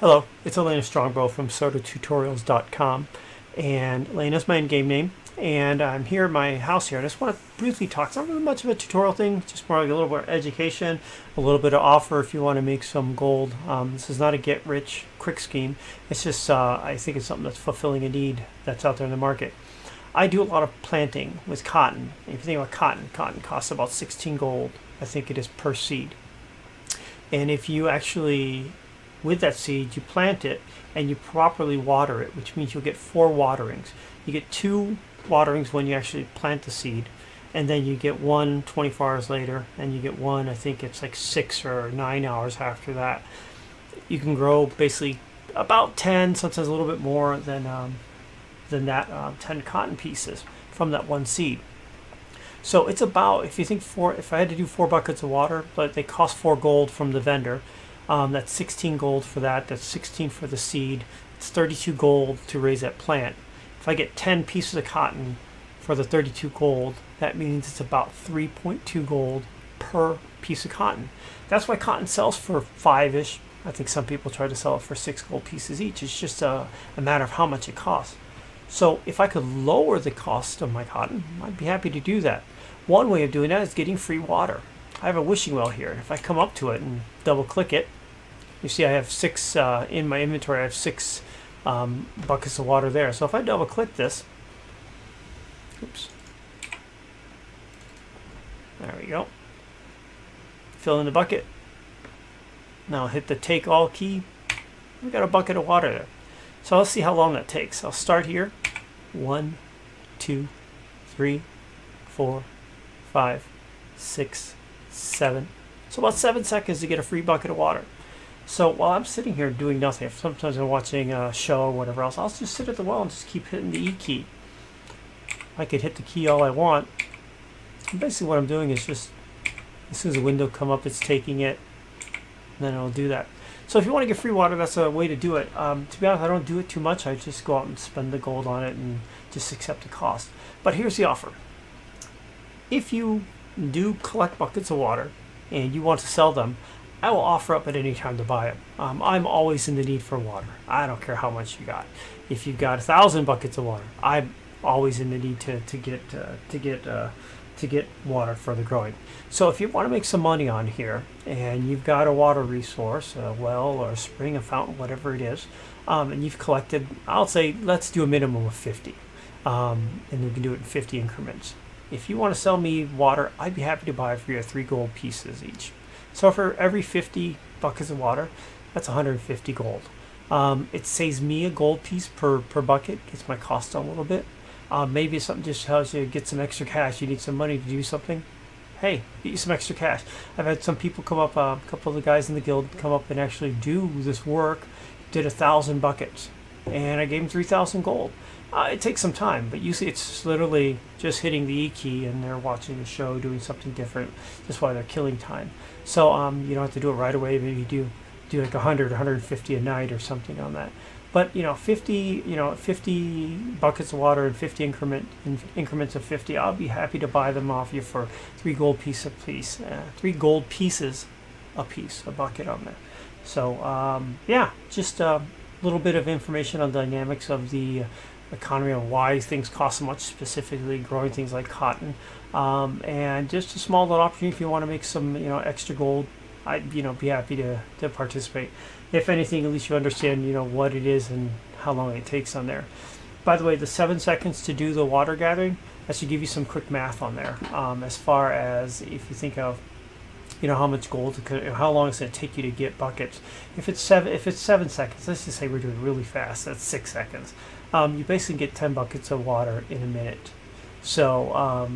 Hello, it's Elena Strongbow from sototutorials.com, and Elena's my in-game name, and I'm here at my house here. I just want to briefly talk. It's not really much of a tutorial thing, just more like a little bit of education, a little bit of offer if you want to make some gold. This is not a get-rich-quick scheme. It's just, I think it's something that's fulfilling a need that's out there in the market. I do a lot of planting with cotton. If you think about cotton, cotton costs about 16 gold, I think it is, per seed. And if you actually, with that seed, you plant it and you properly water it, which means you'll get 4 waterings. You get 2 waterings when you actually plant the seed, and then you get 1 24 hours later, and you get 1, I think it's like 6 or 9 hours after that. You can grow basically about 10, sometimes a little bit more than that, 10 cotton pieces from that one seed. So it's about, if you think if I had to do 4 buckets of water, but they cost 4 gold from the vendor, that's 16 gold for that. That's 16 for the seed. It's 32 gold to raise that plant. If I get 10 pieces of cotton for the 32 gold, that means it's about 3.2 gold per piece of cotton. That's why cotton sells for 5-ish. I think some people try to sell it for 6 gold pieces each. It's just a matter of how much it costs. So if I could lower the cost of my cotton, I'd be happy to do that. One way of doing that is getting free water. I have a wishing well here. If I come up to it and double click it, you see I have 6 in my inventory. I have 6 buckets of water there. So if I double click this, oops, there we go. Fill in the bucket. Now hit the take all key. We got a bucket of water there. So let's see how long that takes. I'll start here. 1, 2, 3, 4, 5, 6, 7. So about 7 seconds to get a free bucket of water. So while I'm sitting here doing nothing, sometimes I'm watching a show or whatever else, I'll just sit at the well and just keep hitting the E key. I could hit the key all I want. And basically what I'm doing is just, as soon as the window come up, it's taking it, and then it'll do that. So if you want to get free water, that's a way to do it. To be honest, I don't do it too much. I just go out and spend the gold on it and just accept the cost. But here's the offer. If you do collect buckets of water and you want to sell them, I will offer up at any time to buy it. I'm always in the need for water. I don't care how much you got. If you've got 1,000 buckets of water, I'm always in the need to get water for the growing. So if you want to make some money on here and you've got a water resource, a well or a spring, a fountain, whatever it is, and you've collected, I'll say let's do a minimum of 50, and we can do it in 50 increments. If you want to sell me water, I'd be happy to buy it for you at 3 gold pieces each. So for every 50 buckets of water, that's 150 gold. It saves me a gold piece per bucket, gets my cost down a little bit. Maybe something just tells you get some extra cash, you need some money to do something. Hey, get you some extra cash. I've had some people come up, a couple of the guys in the guild come up and actually do this work, did 1,000 buckets, and I gave them 3,000 gold. It takes some time, but usually it's literally just hitting the E key and they're watching a show, doing something different. That's why they're killing time. So you don't have to do it right away. Maybe you do like 100, 150 a night or something on that. But 50 buckets of water and 50 increments of 50. I'll be happy to buy them off you for 3 gold pieces a piece. 3 gold pieces a piece, a bucket on there. So yeah, just a little bit of information on the dynamics of the economy and why things cost so much, specifically growing things like cotton, and just a small little opportunity if you want to make some extra gold. I'd be happy to participate. If anything, at least you understand what it is and how long it takes on there. By the way, the 7 seconds to do the water gathering, that should give you some quick math on there, as far as if you think of how much gold how long it's going to take you to get buckets. If it's 7 seconds, let's just say we're doing really fast, that's 6 seconds. You basically get 10 buckets of water in a minute. So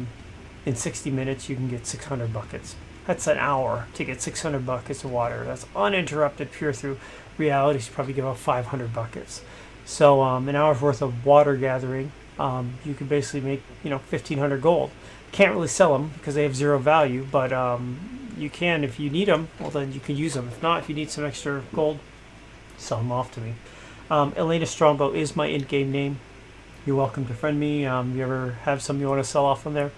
in 60 minutes you can get 600 buckets. That's an hour to get 600 buckets of water. That's uninterrupted, pure through reality. You should probably get about 500 buckets. So an hour's worth of water gathering, you could basically make 1,500 gold. Can't really sell them because they have 0 value, but you can if you need them. Well, then you can use them. If not, if you need some extra gold, sell them off to me. Elena Strongbow is my in-game name. You're welcome to friend me. You ever have something you want to sell off on there?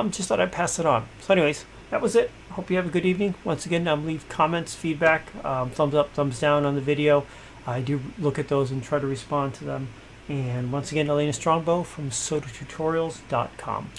Just thought I'd pass it on. So anyways, that was it. Hope you have a good evening. Once again, leave comments, feedback, thumbs up, thumbs down on the video. I do look at those and try to respond to them. And once again, Elena Strongbow from SodaTutorials.com.